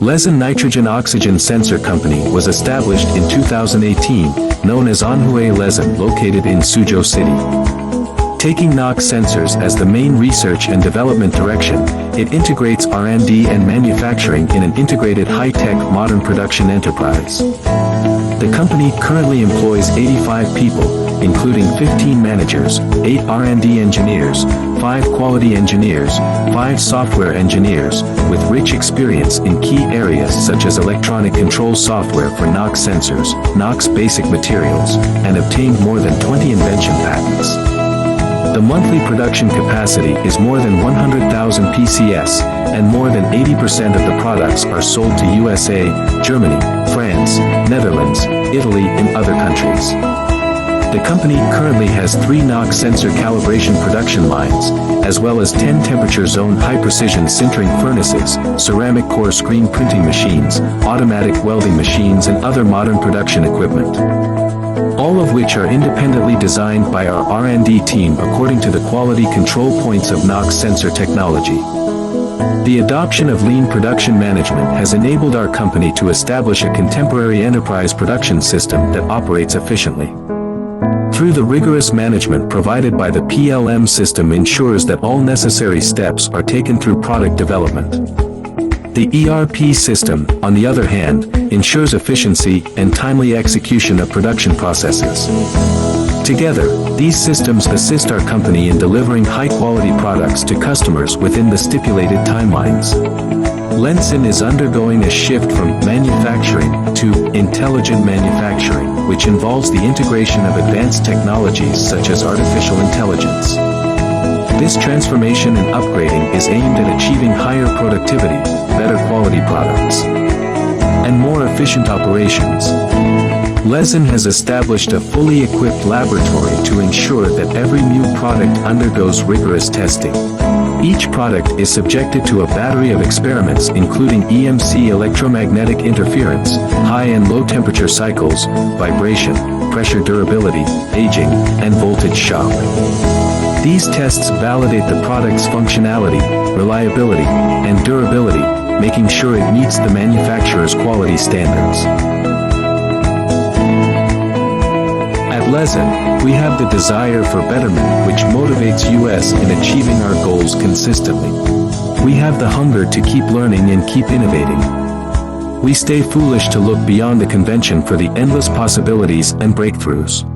Lesen nitrogen-oxygen sensor company was established in 2018, known as Anhui Lesen, located in Suzhou City. Taking NOx sensors as the main research and development direction, it integrates R&D and manufacturing in an integrated high-tech modern production enterprise. The company currently employs 85 people, including 15 managers, 8 R&D engineers, 5 quality engineers, 5 software engineers, with rich experience in key areas such as electronic control software for NOx sensors, NOx basic materials, and obtained more than 20 invention patents. The monthly production capacity is more than 100,000 PCS, and more than 80% of the products are sold to USA, Germany, France, Netherlands, Italy, and other countries. The company currently has 3 NOx sensor calibration production lines, as well as 10 temperature zone high-precision sintering furnaces, ceramic core screen printing machines, automatic welding machines, and other modern production equipment. All of which are independently designed by our R&D team according to the quality control points of NOx sensor technology. The adoption of lean production management has enabled our company to establish a contemporary enterprise production system that operates efficiently. Through the rigorous management provided by the PLM system ensures that all necessary steps are taken through product development. The ERP system, on the other hand, ensures efficiency and timely execution of production processes. Together, these systems assist our company in delivering high-quality products to customers within the stipulated timelines. Lesen is undergoing a shift from manufacturing to intelligent manufacturing, which involves the integration of advanced technologies such as artificial intelligence. This transformation and upgrading is aimed at achieving higher productivity, better quality products, and more efficient operations. Lesen has established a fully equipped laboratory to ensure that every new product undergoes rigorous testing. Each product is subjected to a battery of experiments including EMC electromagnetic interference, high and low temperature cycles, vibration, pressure durability, aging, and voltage shock. These tests validate the product's functionality, reliability, and durability, making sure it meets the manufacturer's quality standards. At Lesen, we have the desire for betterment which motivates us in achieving our goals consistently. We have the hunger to keep learning and keep innovating. We stay foolish to look beyond the convention for the endless possibilities and breakthroughs.